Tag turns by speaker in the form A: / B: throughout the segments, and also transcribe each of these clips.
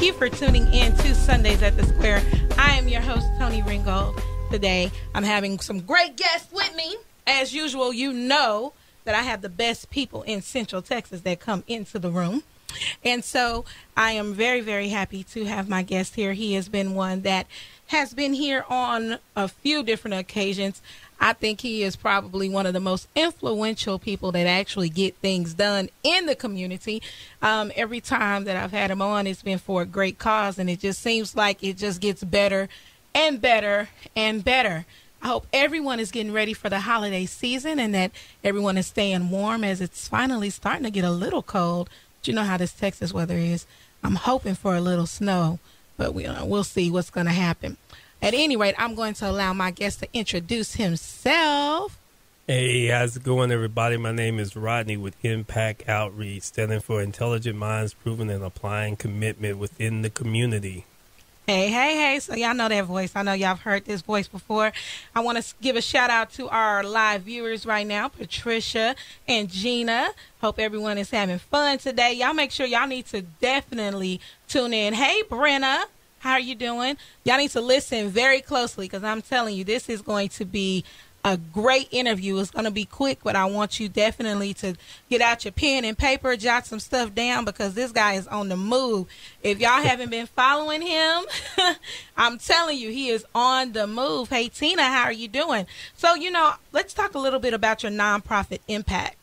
A: you for tuning in to Sundays at the Square. I am your host, Toni Ringgold. Today, I'm having some great guests with me. As usual, you know that I have the best people in Central Texas that come into the room. And so I am very, very happy to have my guest here. He has been one that has been here on a few different occasions. I think he is probably one of the most influential people that actually get things done in the community. Every time that I've had him on, it's been for a great cause, and it just seems like it just gets better and better and better. I hope everyone is getting ready for the holiday season and that everyone is staying warm as it's finally starting to get a little cold. But you know how this Texas weather is. I'm hoping for a little snow, but we'll see what's going to happen. At any rate, I'm going to allow my guest to introduce himself.
B: Hey, how's it going, everybody? My name is Rodney with IMPAC Outreach, standing for Intelligent Minds Proven and Applying Commitment Within the Community.
A: Hey. So y'all know that voice. I know y'all have heard this voice before. I want to give a shout out to our live viewers right now, Patricia and Gina. Hope everyone is having fun today. Y'all make sure y'all need to definitely tune in. Hey, Brenna. How are you doing? Y'all need to listen very closely because I'm telling you, this is going to be a great interview. It's going to be quick, but I want you definitely to get out your pen and paper, jot some stuff down because this guy is on the move. If y'all haven't been following him, I'm telling you, he is on the move. Hey, Tina, how are you doing? So, let's talk a little bit about your nonprofit IMPAC.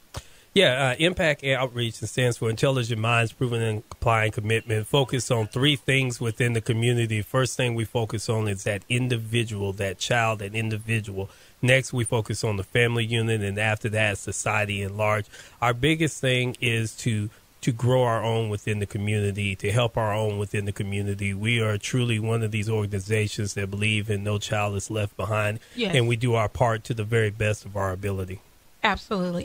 B: Yeah, IMPAC Outreach stands for Intelligent Minds Proven and Applying Commitment. Focus on three things within the community. First thing we focus on is that individual, that child, that individual. Next, we focus on the family unit, and after that, society at large. Our biggest thing is to grow our own within the community, to help our own within the community. We are truly one of these organizations that believe in no child is left behind, yes. And we do our part to the very best of our ability. Absolutely.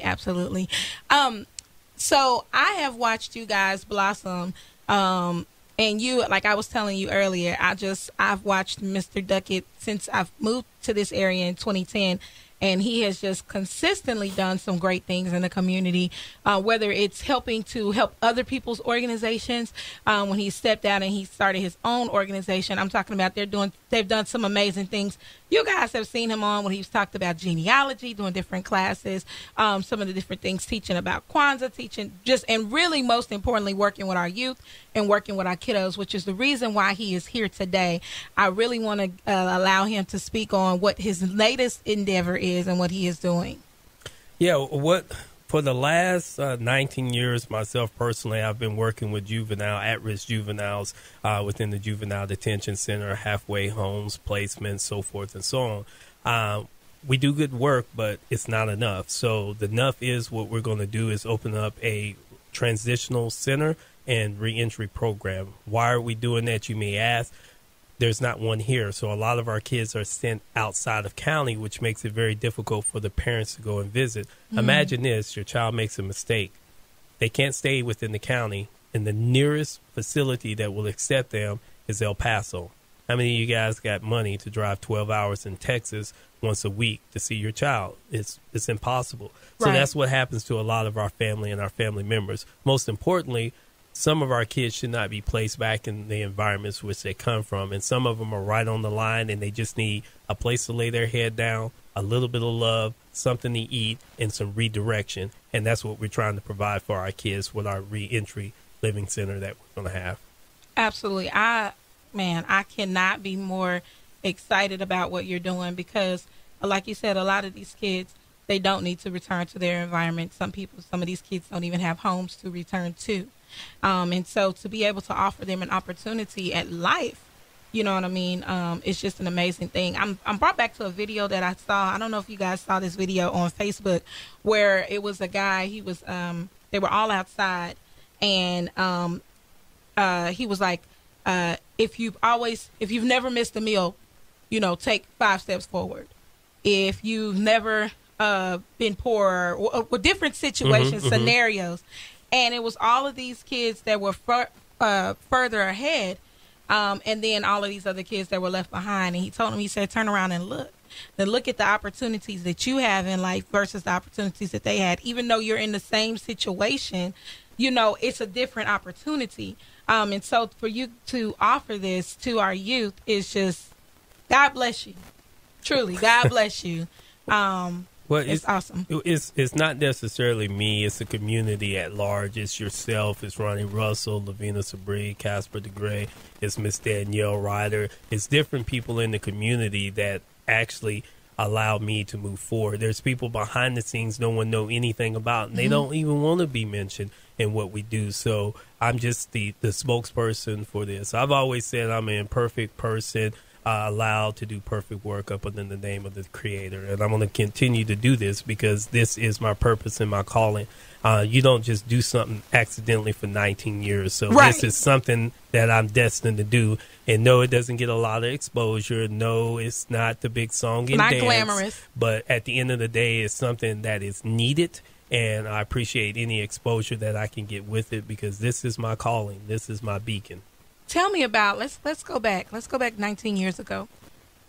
A: So I have watched you guys blossom, and you, like I was telling you earlier, I've watched Mr. Duckett since I've moved to this area in 2010, and he has just consistently done some great things in the community, whether it's helping to help other people's organizations. When he stepped out and he started his own organization, I'm talking about they've done some amazing things. You guys have seen him on when he's talked about genealogy, doing different classes, some of the different things, teaching about Kwanzaa, and really most importantly, working with our youth and working with our kiddos, which is the reason why he is here today. I really want to allow him to speak on what his latest endeavor is and what he is doing.
B: Yeah, for the last 19 years, myself personally, I've been working with at-risk juveniles within the juvenile detention center, halfway homes, placements, so forth and so on. We do good work, but it's not enough. So the enough is what we're going to do is open up a transitional center and reentry program. Why are we doing that, you may ask? There's not one here. So a lot of our kids are sent outside of county, which makes it very difficult for the parents to go and visit. Imagine this, your child makes a mistake. They can't stay within the county, and the nearest facility that will accept them is El Paso. How many of you guys got money to drive 12 hours in Texas once a week to see your child? It's impossible. So That's what happens to a lot of our family and our family members. Most importantly, some of our kids should not be placed back in the environments which they come from, and some of them are right on the line, and they just need a place to lay their head down, a little bit of love, something to eat, and some redirection. And that's what we're trying to provide for our kids with our reentry living center that we're going to have.
A: Absolutely. I cannot be more excited about what you're doing because, like you said, a lot of these kids, they don't need to return to their environment. Some of these kids don't even have homes to return to. And so to be able to offer them an opportunity at life, you know what I mean? It's just an amazing thing. I'm brought back to a video that I saw. I don't know if you guys saw this video on Facebook where it was a guy, they were all outside and, he was like, if you've never missed a meal, take 5 steps forward. If you've never, been poor or different situations, scenarios. And it was all of these kids that were further ahead, and then all of these other kids that were left behind. And he told them, he said, turn around and look. Then look at the opportunities that you have in life versus the opportunities that they had. Even though you're in the same situation, it's a different opportunity. And so for you to offer this to our youth is just, God bless you. Truly, God bless you.
B: Well,
A: it's awesome.
B: It's not necessarily me. It's the community at large. It's yourself. It's Ronnie Russell, Lavina Sabri, Casper DeGray. It's Miss Danielle Ryder. It's different people in the community that actually allow me to move forward. There's people behind the scenes no one know anything about, and they don't even want to be mentioned in what we do. So I'm just the spokesperson for this. I've always said I'm an imperfect person, allowed to do perfect work up under the name of the Creator. And I'm going to continue to do this because this is my purpose and my calling. You don't just do something accidentally for 19 years. So This is something that I'm destined to do. And no, it doesn't get a lot of exposure. No, it's not the big song and
A: not
B: dance.
A: Glamorous.
B: But at the end of the day, it's something that is needed. And I appreciate any exposure that I can get with it because this is my calling. This is my beacon.
A: Tell me about, let's go back. Let's go back 19 years ago.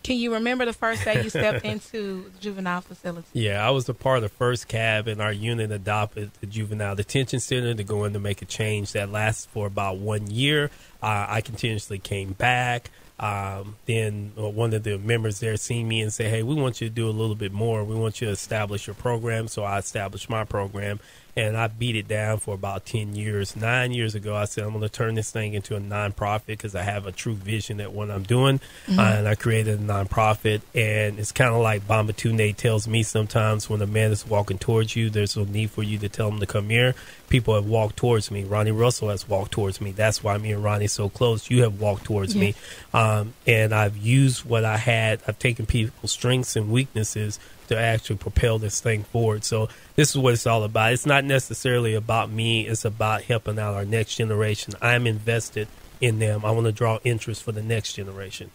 A: Can you remember the first day you stepped into the juvenile facility?
B: Yeah, I was a part of the first cab, and our unit adopted the juvenile detention center to go in to make a change that lasted for about 1 year. I continuously came back. Then one of the members there seen me and said, hey, we want you to do a little bit more. We want you to establish your program. So I established my program. And I beat it down for about 10 years. 9 years ago, I said, I'm going to turn this thing into a nonprofit because I have a true vision at what I'm doing. And I created a nonprofit. And it's kind of like Bamba Tunde tells me sometimes when a man is walking towards you, there's no need for you to tell him to come here. People have walked towards me. Ronnie Russell has walked towards me. That's why me and Ronnie so close. You have walked towards me. And I've used what I had. I've taken people's strengths and weaknesses to actually propel this thing forward. So this is what it's all about. It's not necessarily about me. It's about helping out our next generation. I'm invested in them. I want to draw interest for the next generation.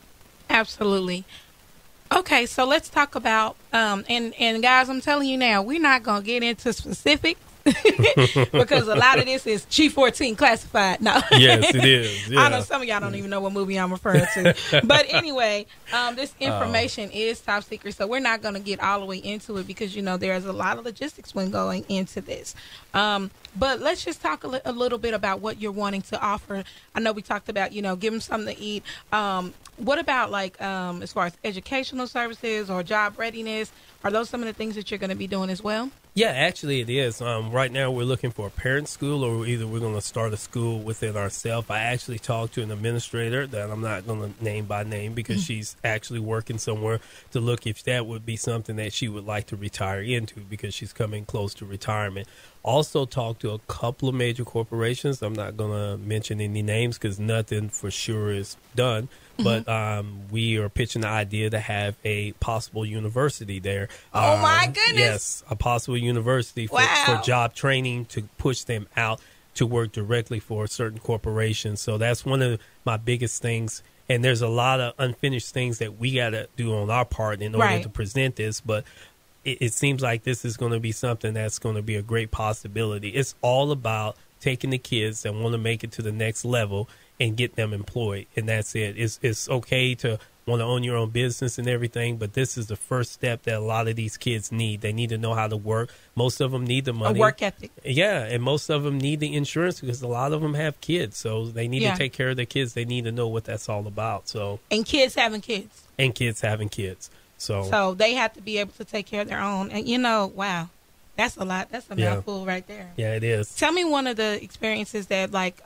A: Absolutely. Okay, so let's talk about, and guys, I'm telling you now, we're not going to get into specifics because a lot of this is G14 classified. No.
B: Yes, it is. Yeah.
A: I know some of y'all don't even know what movie I'm referring to. But anyway, this information is top secret, so we're not going to get all the way into it because, you know, there's a lot of logistics when going into this. But let's just talk a little bit about what you're wanting to offer. I know we talked about, you know, give them something to eat. What about, like, as far as educational services or job readiness? Are those some of the things that you're going to be doing as well?
B: Yeah, actually it is. Right now we're looking for a parent school, or either we're going to start a school within ourselves. I actually talked to an administrator that I'm not going to name by name because she's actually working somewhere to look if that would be something that she would like to retire into because she's coming close to retirement. Also talked to a couple of major corporations. I'm not going to mention any names because nothing for sure is done. But we are pitching the idea to have a possible university there.
A: Oh, my goodness.
B: Yes, a possible university for job training to push them out to work directly for certain corporations. So that's one of my biggest things. And there's a lot of unfinished things that we got to do on our part in order to present this. But it seems like this is going to be something that's going to be a great possibility. It's all about taking the kids that want to make it to the next level and get them employed. And that's it. It's okay to want to own your own business and everything, but this is the first step that a lot of these kids need. They need to know how to work. Most of them need the money.
A: A work ethic.
B: Yeah, and most of them need the insurance because a lot of them have kids. So they need to take care of their kids. They need to know what that's all about. So
A: and kids having kids.
B: And kids having kids. So
A: they have to be able to take care of their own. And, you know, wow, that's a lot. That's a mouthful right there.
B: Yeah, it is.
A: Tell me one of the experiences that, like,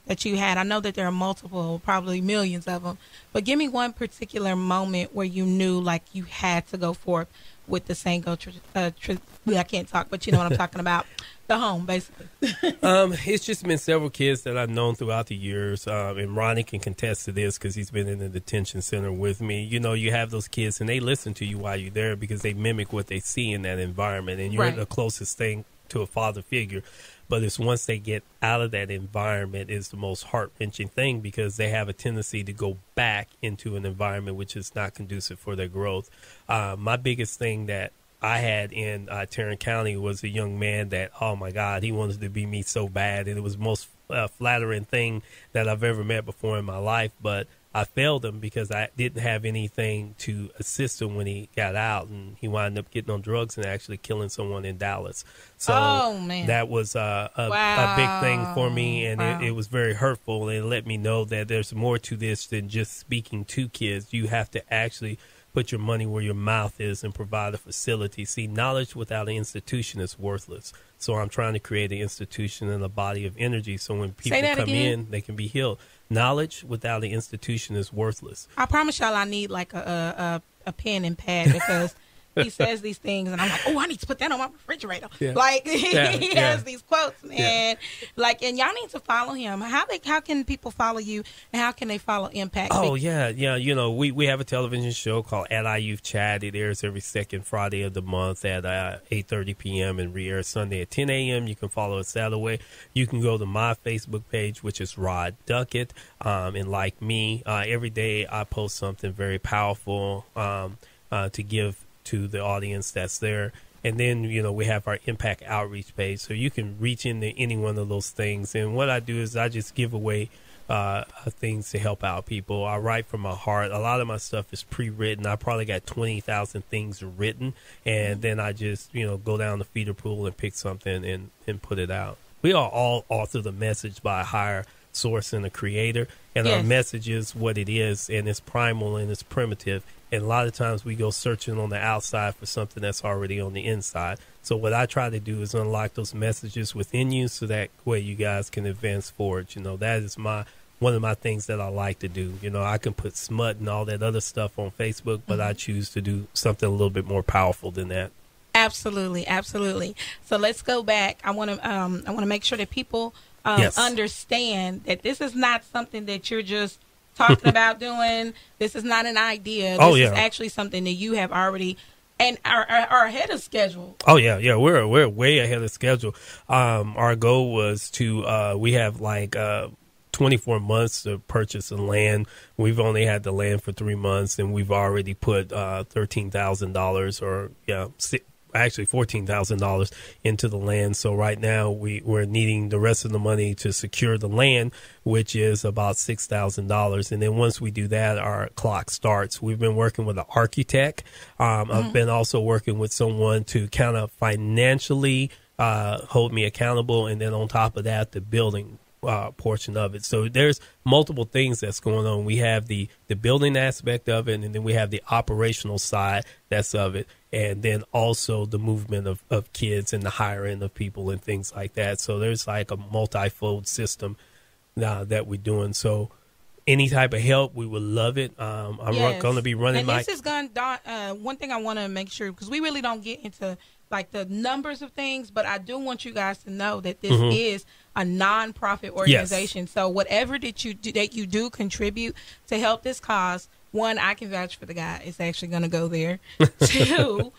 A: that you had. I know that there are multiple, probably millions of them, but give me one particular moment where you knew like you had to go forth with the Sango. I can't talk, but you know what I'm talking about. The home, basically.
B: It's just been several kids that I've known throughout the years, and Ronnie can contest to this because he's been in the detention center with me. You know, you have those kids, and they listen to you while you're there because they mimic what they see in that environment, and you're the closest thing to a father figure. But it's once they get out of that environment is the most heart-wrenching thing because they have a tendency to go back into an environment which is not conducive for their growth. My biggest thing that I had in Tarrant County was a young man that, oh, my God, he wanted to be me so bad. And it was the most flattering thing that I've ever met before in my life. But I failed him because I didn't have anything to assist him when he got out, and he wound up getting on drugs and actually killing someone in Dallas. So that was a big thing for me, and it was very hurtful. And it let me know that there's more to this than just speaking to kids. You have to actually put your money where your mouth is and provide a facility. See, knowledge without an institution is worthless. So I'm trying to create an institution and a body of energy so when people come in, they can be healed. Knowledge without an institution is worthless.
A: I promise y'all I need like a pen and pad because he says these things and I'm like, oh, I need to put that on my refrigerator. Yeah. Like he has these quotes, man. Like, and y'all need to follow him. How can people follow you and how can they follow IMPAC?
B: Oh yeah. You know, we have a television show called At I Youth Chat. It airs every second Friday of the month at 8:30 p.m. and re-airs Sunday at 10 a.m. You can follow us that way. You can go to my Facebook page, which is Rod Duckett, and like me, every day I post something very powerful to give to the audience that's there. And then, you know, we have our IMPAC outreach page, so you can reach into any one of those things. And what I do is I just give away things to help out people. I write from my heart. A lot of my stuff is pre-written. I probably got 20,000 things written, and then I just, you know, go down the feeder pool and pick something and put it out. We are all author the message by a higher source and a creator, and our message is what it is, and it's primal and it's primitive. And a lot of times we go searching on the outside for something that's already on the inside. So what I try to do is unlock those messages within you so that way you guys can advance forward. You know, that is one of my things that I like to do. You know, I can put smut and all that other stuff on Facebook, but I choose to do something a little bit more powerful than that.
A: Absolutely, absolutely. So let's go back. I want to make sure that people understand that this is not something that you're just talking about doing. This is not an idea. This is actually something that you have already and are ahead of schedule. Oh
B: yeah, we're way ahead of schedule. Our goal was to we have like 24 months to purchase the land. We've only had the land for 3 months, and we've already put $13,000 or actually $14,000 into the land. So right now we're needing the rest of the money to secure the land, which is about $6,000. And then once we do that, our clock starts. We've been working with an architect. I've been also working with someone to kind of financially hold me accountable. And then on top of that, the building portion of it. So there's multiple things that's going on. We have the building aspect of it, and then we have the operational side that's of it, and then also the movement of kids and the hiring of people and things like that. So there's like a multifold system that we're doing. So any type of help, we would love it. I'm going to be running
A: this is going one thing I want to make sure, because we really don't get into like the numbers of things, but I do want you guys to know that this is a nonprofit organization. So whatever that you do contribute to help this cause, one, I can vouch for the guy. It's actually going to go there. Two,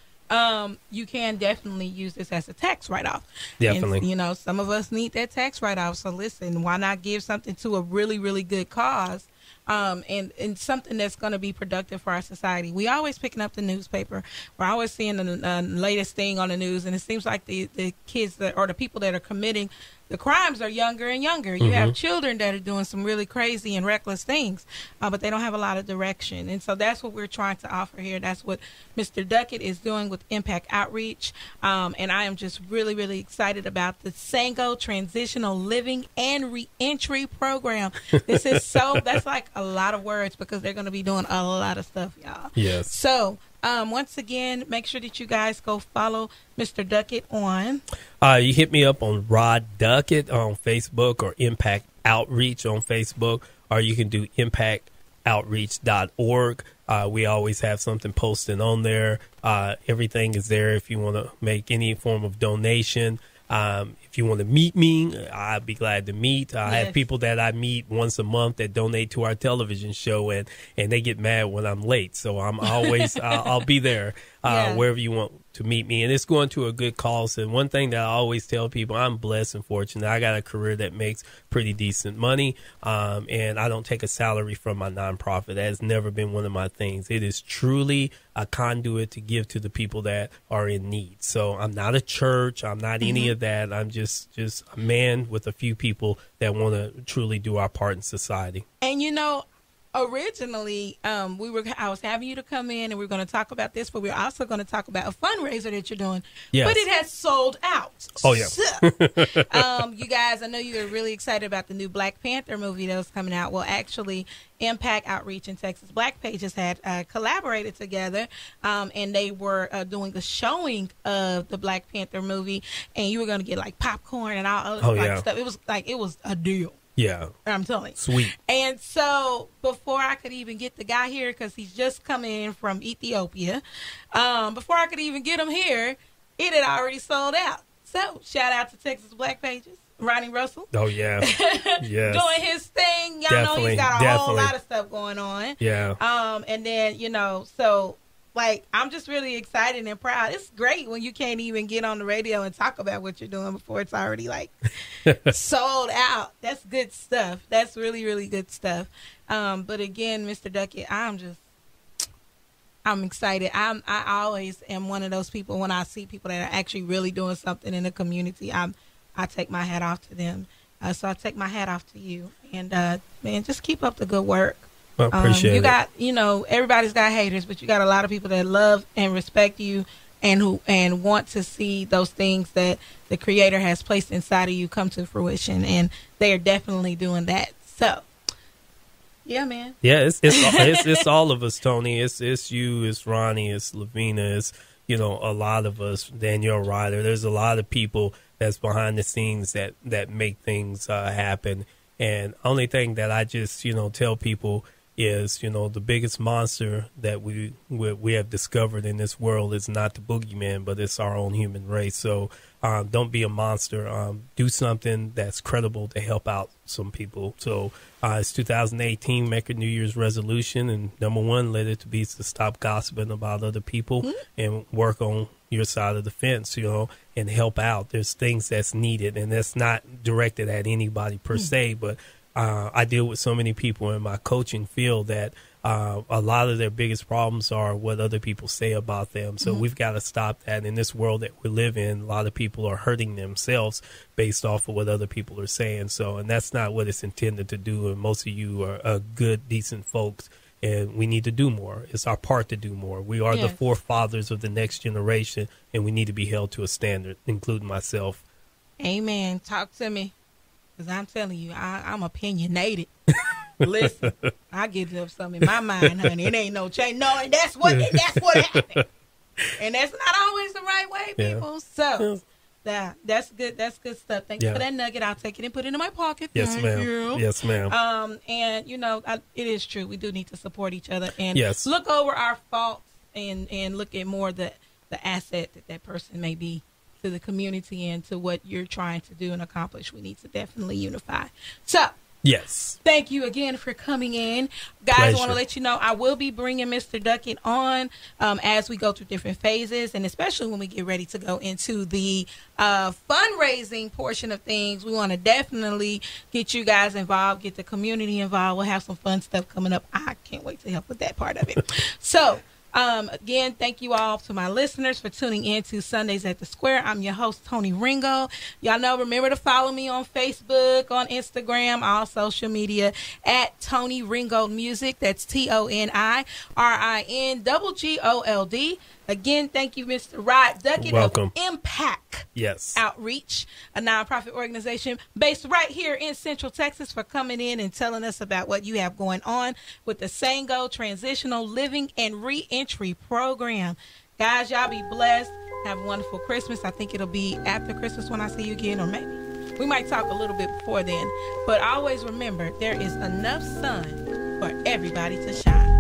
A: you can definitely use this as a tax write-off.
B: Definitely.
A: And, you know, some of us need that tax write-off. So listen, why not give something to a really, really good cause? And something that's going to be productive for our society. We always picking up the newspaper. We're always seeing the latest thing on the news, and it seems like the kids or the people that are committing the crimes are younger and younger. You have children that are doing some really crazy and reckless things, but they don't have a lot of direction. And so that's what we're trying to offer here. That's what Mr. Duckett is doing with IMPAC Outreach. And I am just really, really excited about the Sango Transitional Living and Reentry Program. This is that's like a lot of words because they're going to be doing a lot of stuff, y'all.
B: Yes.
A: So once again, make sure that you guys go follow Mr. Duckett on.
B: You hit me up on Rod Duckett on Facebook or IMPAC Outreach on Facebook, or you can do impactoutreach.org. We always have something posted on there. Everything is there if you want to make any form of donation. If you want to meet me, I'd be glad to meet. I have people that I meet once a month that donate to our television show, and they get mad when I'm late. So I'm always, I'll be there wherever you want to meet me. And it's going to a good cause. And one thing that I always tell people, I'm blessed and fortunate. I got a career that makes pretty decent money, and I don't take a salary from my nonprofit. That has never been one of my things. It is truly a conduit to give to the people that are in need. So I'm not a church. I'm not any of that. I'm just a man with a few people that want to truly do our part in society.
A: And, you know, originally, I was having you to come in and we were going to talk about this, but we're also going to talk about a fundraiser that you're doing.
B: Yes.
A: But it has sold out.
B: Oh, yeah.
A: So, you guys, I know you're really excited about the new Black Panther movie that was coming out. Well, actually, IMPAC Outreach and Texas Black Pages had collaborated together, and they were doing the showing of the Black Panther movie, and you were going to get like popcorn and all other stuff. It was a deal.
B: Yeah.
A: I'm telling you.
B: Sweet.
A: And so before I could even get the guy here, because he's just coming in from Ethiopia, before I could even get him here, it had already sold out. So shout out to Texas Black Pages, Ronnie Russell.
B: Oh, yeah. Yes.
A: Doing his thing. Y'all know he's got a whole lot of stuff going on.
B: Yeah.
A: And then, so like, I'm just really excited and proud. It's great when you can't even get on the radio and talk about what you're doing before it's already like sold out. That's good stuff. That's really, really good stuff. But again, Mr. Duckett, I'm excited. I always am one of those people when I see people that are actually really doing something in the community. I take my hat off to them. So I take my hat off to you. And man, just keep up the good work.
B: I appreciate
A: you got, everybody's got haters, but you got a lot of people that love and respect you and want to see those things that the Creator has placed inside of you come to fruition, and they are definitely doing that. So, yeah, man.
B: Yeah, it's all of us, Toni. It's you, it's Ronnie, it's Lavina, it's a lot of us. Danielle Ryder. There's a lot of people that's behind the scenes that make things happen. And only thing that I just tell people is, the biggest monster that we have discovered in this world is not the boogeyman, but it's our own human race. So don't be a monster. Do something that's credible to help out some people. So it's 2018, make a New Year's resolution, and number one, let it to be to stop gossiping about other people and work on your side of the fence, and help out. There's things that's needed, and that's not directed at anybody per se, but I deal with so many people in my coaching field that a lot of their biggest problems are what other people say about them. So we've got to stop that. In this world that we live in, a lot of people are hurting themselves based off of what other people are saying. So, and that's not what it's intended to do. And most of you are good, decent folks, and we need to do more. It's our part to do more. We are the forefathers of the next generation, and we need to be held to a standard, including myself.
A: Amen. Talk to me. Because I'm telling you, I'm opinionated. Listen, I get something in my mind, honey. It ain't no change. No, and that's what happened. And that's not always the right way, people. So that's good. That's good stuff. Thank you for that nugget. I'll take it and put it in my pocket.
B: Yes, ma'am.
A: You.
B: Yes, ma'am.
A: And it is true. We do need to support each other and look over our faults and look at more the asset that person may be to the community and to what you're trying to do and accomplish. We need to definitely unify. So,
B: yes.
A: Thank you again for coming in. Guys, pleasure. I want to let you know I will be bringing Mr. Duckett on as we go through different phases, and especially when we get ready to go into the fundraising portion of things. We want to definitely get you guys involved, get the community involved. We'll have some fun stuff coming up. I can't wait to help with that part of it. So, again, thank you all to my listeners for tuning in to Sundays at the Square. I'm your host, Toni Ringgold. Y'all know, remember to follow me on Facebook, on Instagram, all social media at Toni Ringgold Music. That's ToniRinggold. Again, thank you, Mr. Rod Duckett of IMPAC Outreach, a nonprofit organization based right here in Central Texas, for coming in and telling us about what you have going on with the Sango Transitional Living and Reentry Program. Guys, y'all be blessed. Have a wonderful Christmas. I think it'll be after Christmas when I see you again, or maybe we might talk a little bit before then. But always remember, there is enough sun for everybody to shine.